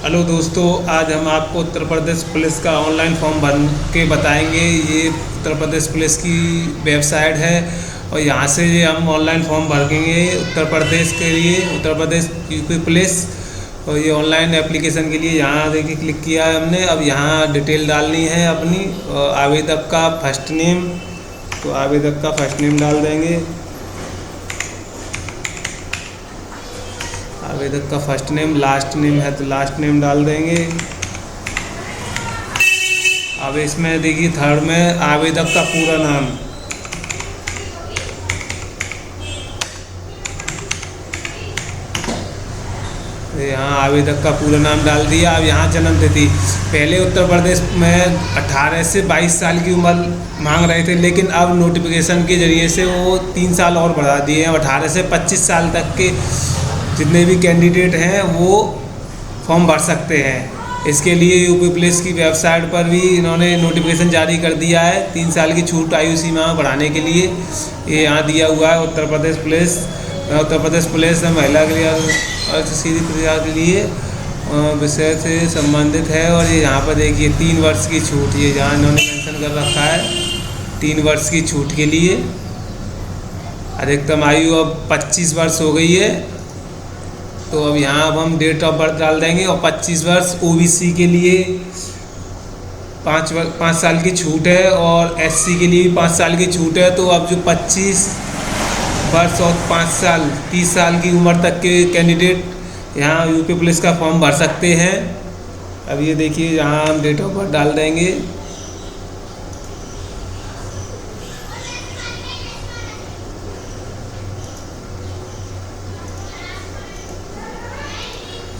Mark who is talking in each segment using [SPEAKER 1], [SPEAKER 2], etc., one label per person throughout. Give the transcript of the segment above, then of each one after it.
[SPEAKER 1] Hello दोस्तों, आज हम आपको उत्तर प्रदेश पुलिस का ऑनलाइन फॉर्म भर के बताएंगे। ये उत्तर प्रदेश पुलिस की वेबसाइट है और यहाँ से ये हम ऑनलाइन फॉर्म भरेंगे उत्तर प्रदेश के लिए, उत्तर प्रदेश यूपी पुलिस। और ये ऑनलाइन एप्लीकेशन के लिए यहाँ देखिए क्लिक किया है हमने। अब यहाँ डिटेल डालनी है अपनी, आवेदक का फर्स्ट नेम, तो आवेदक का फर्स्ट नेम डाल देंगे। आवेदक का फर्स्ट नेम, लास्ट नेम है तो लास्ट नेम डाल देंगे। अब इसमें देखिए थर्ड में आवेदक का पूरा नाम, यहाँ आवेदक का पूरा नाम डाल दिया। अब यहाँ जन्म तिथि, पहले उत्तर प्रदेश में 18 से 22 साल की उम्र मांग रहे थे, लेकिन अब नोटिफिकेशन के ज़रिए से वो 3 साल और बढ़ा दिए हैं। 18 से 25 साल तक के जितने भी कैंडिडेट हैं वो फॉर्म भर सकते हैं। इसके लिए यूपी पुलिस की वेबसाइट पर भी इन्होंने नोटिफिकेशन जारी कर दिया है 3 साल की छूट आयु सीमा बढ़ाने के लिए। ये यहाँ दिया हुआ है उत्तर प्रदेश पुलिस महिला के लिए सीधी प्रक्रिया के लिए विषय से संबंधित है। और ये यहाँ पर देखिए 3 वर्ष की छूट, ये जहाँ इन्होंने मेंशन कर रखा है 3 वर्ष की छूट के लिए। अधिकतम आयु अब 25 वर्ष हो गई है, तो अब यहाँ अब हम डेट ऑफ बर्थ डाल देंगे। और 25 वर्ष ओबीसी के लिए 5 साल की छूट है और एससी के लिए भी 5 साल की छूट है। तो अब जो 25 वर्ष और 5 साल 30 साल की उम्र तक के कैंडिडेट यहाँ यूपी पुलिस का फॉर्म भर सकते हैं। अब ये देखिए यहाँ हम डेट ऑफ बर्थ डाल देंगे।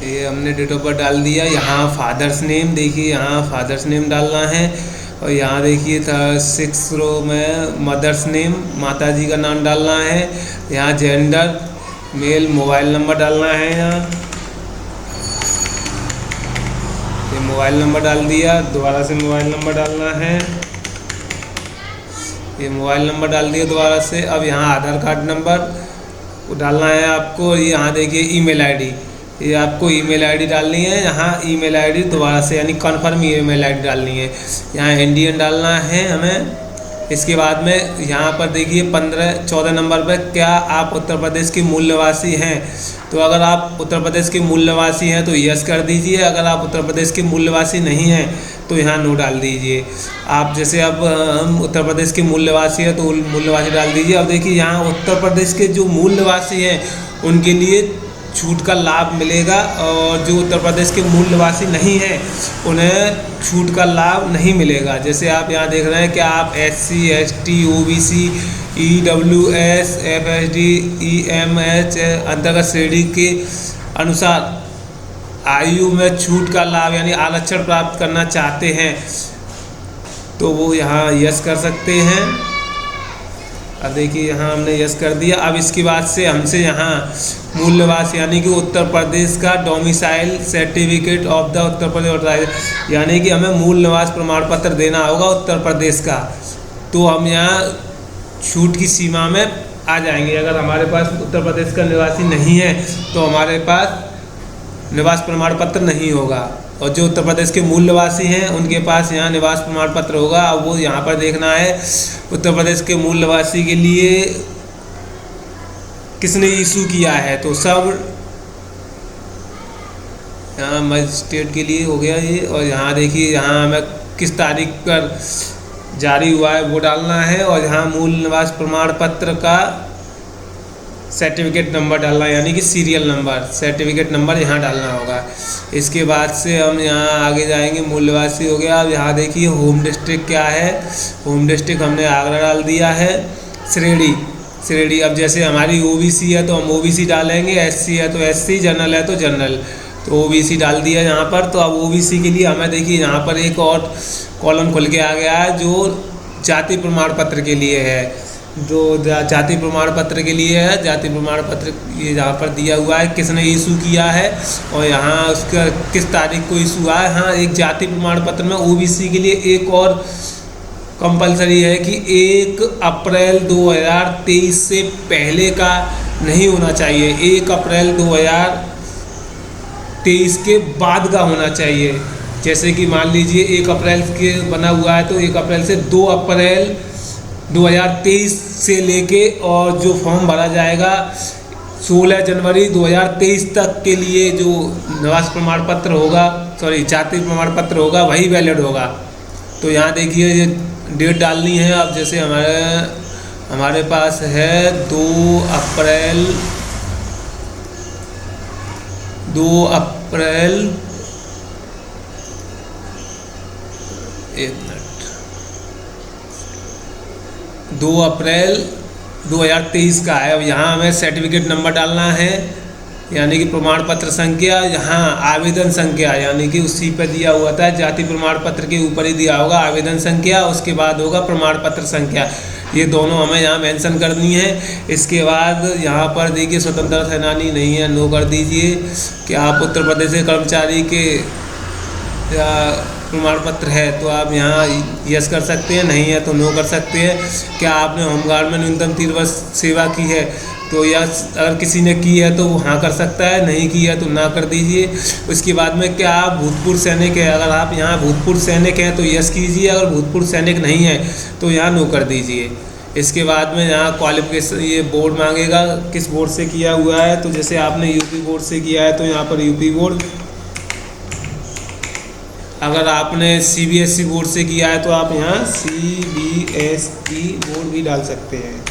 [SPEAKER 1] ये हमने डेट ऑफ बर्थ डाल दिया। यहाँ फादर्स नेम देखिए, यहाँ फादर्स नेम डालना है। और यहाँ देखिए था 6 रो में मदर्स नेम, माता जी का नाम डालना है। यहाँ जेंडर मेल, मोबाइल नंबर डालना है। यहाँ ये मोबाइल नंबर डाल दिया, दोबारा से मोबाइल नंबर डालना है। ये मोबाइल नंबर डाल दिया दोबारा से। अब यहाँ आधार कार्ड नंबर डालना है आपको। यहाँ देखिए ईमेल आईडी, ये आपको ईमेल आईडी डालनी है। यहाँ ईमेल आईडी दोबारा से यानी कन्फर्म ईमेल आईडी डालनी है। यहाँ इंडियन डालना है हमें। इसके बाद में यहाँ पर देखिए 14 नंबर पर क्या आप उत्तर प्रदेश के मूल निवासी हैं। तो अगर आप उत्तर प्रदेश के मूल निवासी हैं तो यस कर दीजिए। अगर आप उत्तर प्रदेश के मूल निवासी नहीं हैं तो यहाँ नो डाल दीजिए। आप जैसे अब हम उत्तर प्रदेश के मूल निवासी हैं तो मूल निवासी डाल दीजिए। अब देखिए यहाँ उत्तर प्रदेश के जो मूल निवासी हैं उनके लिए छूट का लाभ मिलेगा, और जो उत्तर प्रदेश के मूल निवासी नहीं हैं उन्हें छूट का लाभ नहीं मिलेगा। जैसे आप यहाँ देख रहे हैं कि आप SC ST OBC EWS FSD EMH अंतर्गत श्रेणी के अनुसार आयु में छूट का लाभ यानी आरक्षण प्राप्त करना चाहते हैं तो वो यहाँ यस कर सकते हैं। अब देखिए यहाँ हमने यस कर दिया। अब इसके बाद से हमसे यहाँ मूल निवास यानी कि उत्तर प्रदेश का domicile certificate of the Uttar Pradesh, यानी कि हमें मूल निवास प्रमाण पत्र देना होगा उत्तर प्रदेश का। तो हम यहाँ छूट की सीमा में आ जाएंगे। अगर हमारे पास उत्तर प्रदेश का निवासी नहीं है तो हमारे पास निवास प्रमाण पत्र नहीं होगा, और जो उत्तर प्रदेश के मूल निवासी हैं उनके पास यहाँ निवास प्रमाण पत्र होगा। अब वो यहाँ पर देखना है उत्तर प्रदेश के मूल निवासी के लिए किसने इशू किया है। तो सब यहाँ मजिस्ट्रेट के लिए हो गया ये। और यहाँ देखिए यहाँ हमें किस तारीख पर जारी हुआ है वो डालना है। और यहाँ मूल निवास प्रमाण पत्र का सर्टिफिकेट नंबर डालना है, यानी कि सीरियल नंबर, सर्टिफिकेट नंबर यहाँ डालना होगा। इसके बाद से हम यहाँ आगे जाएंगे। मूल निवासी हो गया। अब यहाँ देखिए होम डिस्ट्रिक्ट क्या है। होम डिस्ट्रिक्ट हमने आगरा डाल दिया है। श्रेणी अब जैसे हमारी OBC है तो हम OBC डालेंगे, SC है तो SC, जनरल है तो जनरल, तो OBC डाल दिया यहाँ पर। तो अब OBC के लिए हमें देखिए यहाँ पर एक और कॉलम खुल के आ गया है जो जाति प्रमाण पत्र के लिए है। जो जाति प्रमाण पत्र के लिए है, जाति प्रमाण पत्र ये यहाँ पर दिया हुआ है किसने इशू किया है और यहाँ उसका किस तारीख को इशू हुआ है। हाँ, एक जाति प्रमाण पत्र में OBC के लिए एक और कंपलसरी है कि 1 अप्रैल 2023 से पहले का नहीं होना चाहिए। 1 अप्रैल 2023 2023 के बाद का होना चाहिए। जैसे कि मान लीजिए 1 अप्रैल के बना हुआ है तो 1 अप्रैल से 2 अप्रैल 2023 से लेके और जो फॉर्म भरा जाएगा 16 जनवरी 2023 तक के लिए जो निवास प्रमाण पत्र होगा, सॉरी जाति प्रमाण पत्र होगा, वही वैलिड होगा। तो यहाँ देखिए ये डेट डालनी है। अब जैसे हमारे पास है 2 अप्रैल 2 अप्रैल 2023 का है। अब यहाँ हमें सर्टिफिकेट नंबर डालना है, यानी कि प्रमाण पत्र संख्या, यहाँ आवेदन संख्या, यानी कि उसी पे दिया हुआ था जाति प्रमाण पत्र के ऊपर ही दिया होगा आवेदन संख्या, उसके बाद होगा प्रमाण पत्र संख्या। ये दोनों हमें यहाँ मेंशन करनी है। इसके बाद यहाँ पर देखिए स्वतंत्रता सेनानी नहीं है, नो कर दीजिए। कि आप उत्तर प्रदेश के कर्मचारी के प्रमाण पत्र है तो आप यहाँ यस कर सकते हैं, नहीं है तो नो कर सकते हैं। क्या आपने होमगार्ड में न्यूनतम 3 वर्ष सेवा की है तो यस, अगर किसी ने की है तो वो हाँ कर सकता है, नहीं की है तो ना कर दीजिए। उसके बाद में क्या आप भूतपूर्व सैनिक है, अगर आप यहाँ भूतपूर्व सैनिक हैं तो यस कीजिए, अगर भूतपूर्व सैनिक नहीं है तो यहाँ नो कर दीजिए। इसके बाद में यहाँ क्वालिफिकेशन, ये बोर्ड मांगेगा किस बोर्ड से किया हुआ है, तो जैसे आपने यूपी बोर्ड से किया है तो यहाँ पर यूपी बोर्ड, अगर आपने सीबीएसई बोर्ड से किया है तो आप यहाँ सीबीएसई बोर्ड भी डाल सकते हैं,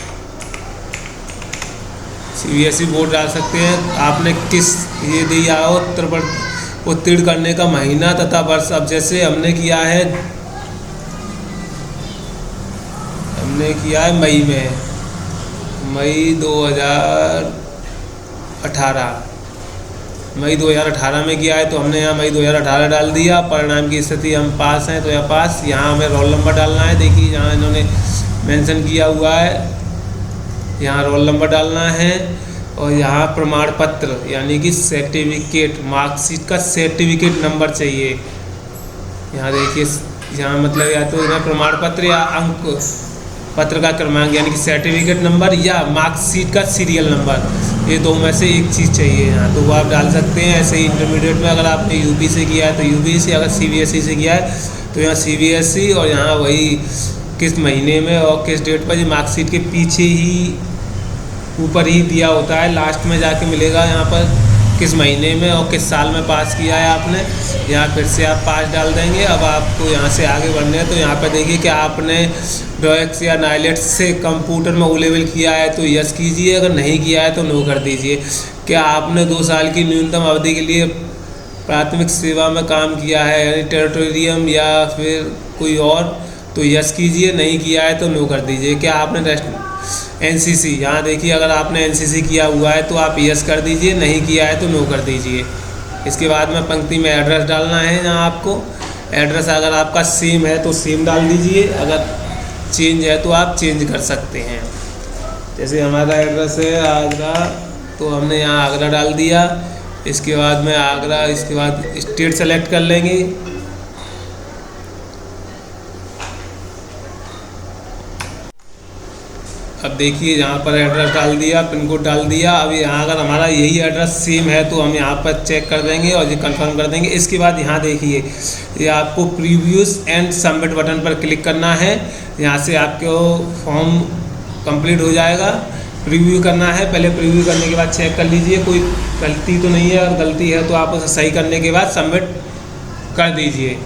[SPEAKER 1] सीबीएसई बोर्ड डाल सकते हैं। आपने किस ये दिया हो उत्तीर्ण करने का महीना तथा वर्ष। अब जैसे हमने किया है मई में, मई 2018 में किया है तो हमने यहाँ मई 2018 डाल दिया। परिणाम की स्थिति हम पास हैं तो यहाँ पास। यहाँ हमें रोल नंबर डालना है, देखिए यहाँ इन्होंने मेंशन किया हुआ है, यहाँ रोल नंबर डालना है। और यहाँ प्रमाण पत्र यानी कि सर्टिफिकेट, मार्कशीट का सर्टिफिकेट नंबर चाहिए। यहाँ देखिए, यहाँ मतलब या तो यहाँ प्रमाण पत्र या अंक पत्र का क्रमांक यानी कि सर्टिफिकेट नंबर या मार्कशीट का सीरियल नंबर, ये दो में से एक चीज़ चाहिए यहाँ, तो वो आप डाल सकते हैं। ऐसे ही इंटरमीडिएट में अगर आपने यूपी से किया है तो यूपी से, अगर सीबीएसई से किया है तो यहाँ सीबीएसई, और यहाँ वही किस महीने में और किस डेट पर, ये मार्कशीट के पीछे ही ऊपर ही दिया होता है, लास्ट में जाके मिलेगा यहाँ पर किस महीने में और किस साल में पास किया है आपने। यहाँ फिर से आप पास डाल देंगे। अब आपको यहाँ से आगे बढ़ना है तो यहाँ पर देखिए कि आपने डॉक्स या नाइलेट से कंप्यूटर में ओ लेवल किया है तो यस कीजिए, अगर नहीं किया है तो नो कर दीजिए। क्या आपने 2 साल की न्यूनतम अवधि के लिए प्राथमिक सेवा में काम किया है यानी टेरिटोरियम या फिर कोई और, तो यस कीजिए, नहीं किया है तो नो कर दीजिए। क्या आपने एनसीसी, यहाँ देखिए अगर आपने एनसीसी किया हुआ है तो आप यस कर दीजिए, नहीं किया है तो नो कर दीजिए। इसके बाद में पंक्ति में एड्रेस डालना है। यहाँ आपको एड्रेस अगर आपका सेम है तो सेम डाल दीजिए, अगर चेंज है तो आप चेंज कर सकते हैं। जैसे हमारा एड्रेस है आगरा तो हमने यहाँ आगरा डाल दिया। इसके बाद में आगरा, इसके बाद स्टेट सेलेक्ट कर लेंगे। अब देखिए यहाँ पर एड्रेस डाल दिया, पिन कोड डाल दिया। अब यहाँ अगर हमारा यही एड्रेस सेम है तो हम यहाँ पर चेक कर देंगे और ये कंफर्म कर देंगे। इसके बाद यहाँ देखिए ये आपको प्रीव्यूज एंड सबमिट बटन पर क्लिक करना है। यहाँ से आपको फॉर्म कंप्लीट हो जाएगा। प्रीव्यू करना है, पहले प्रीव्यू करने के बाद चेक कर लीजिए कोई गलती तो नहीं है, अगर गलती है तो आप उसे सही करने के बाद सबमिट कर दीजिए।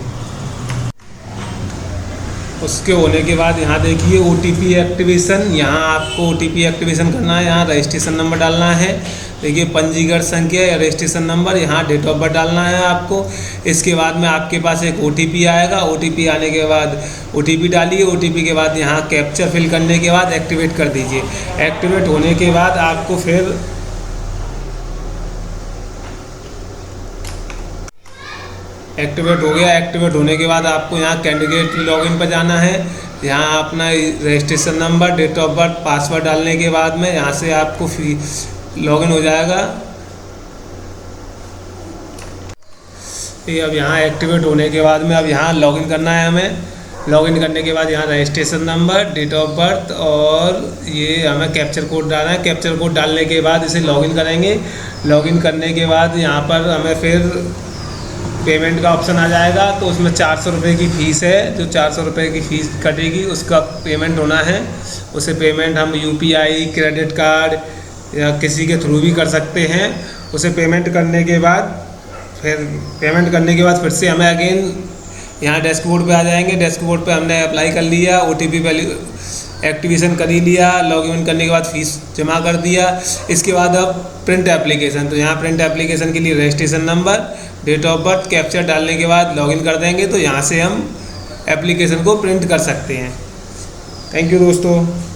[SPEAKER 1] उसके होने के बाद यहाँ देखिए OTP एक्टिवेशन, यहाँ आपको OTP एक्टिवेशन करना है। यहाँ रजिस्ट्रेशन नंबर डालना है, देखिए पंजीकरण संख्या या रजिस्ट्रेशन नंबर, यहाँ डेट ऑफ बर्थ डालना है आपको। इसके बाद में आपके पास एक OTP आएगा। OTP आने के बाद OTP डालिए। OTP के बाद यहाँ कैप्चर फिल करने के बाद एक्टिवेट कर दीजिए। एक्टिवेट होने के बाद आपको फिर एक्टिवेट हो गया। एक्टिवेट होने के बाद आपको यहाँ कैंडिडेट लॉगिन पर जाना है। यहाँ अपना registration number, date of birth, password डालने के बाद में यहाँ से आपको लॉगिन हो जाएगा। ये अब यहाँ एक्टिवेट होने के बाद में अब यहाँ लॉगिन करना है हमें। लॉगिन करने के बाद यहाँ registration number, date of birth और ये हमें कैप्चर कोड डालना है। कैप्चर कोड डालने के बाद इसे लॉगिन करेंगे। लॉगिन करने के बाद यहाँ पर हमें फिर पेमेंट का ऑप्शन आ जाएगा, तो उसमें 400 रुपये की फ़ीस है। जो 400 रुपये की फ़ीस कटेगी उसका पेमेंट होना है। उसे पेमेंट हम UPI, क्रेडिट कार्ड या किसी के थ्रू भी कर सकते हैं। उसे पेमेंट करने के बाद फिर से हमें अगेन यहाँ डैशबोर्ड पे आ जाएंगे। डैशबोर्ड पे हमने अप्लाई कर लिया, OTP एक्टिवेशन कर ही लिया, लॉगिन करने के बाद फ़ीस जमा कर दिया। इसके बाद अब प्रिंट एप्लीकेशन, तो यहाँ प्रिंट एप्लीकेशन के लिए registration number, date of birth, capture डालने के बाद लॉगिन कर देंगे, तो यहाँ से हम एप्लीकेशन को प्रिंट कर सकते हैं। थैंक यू दोस्तों।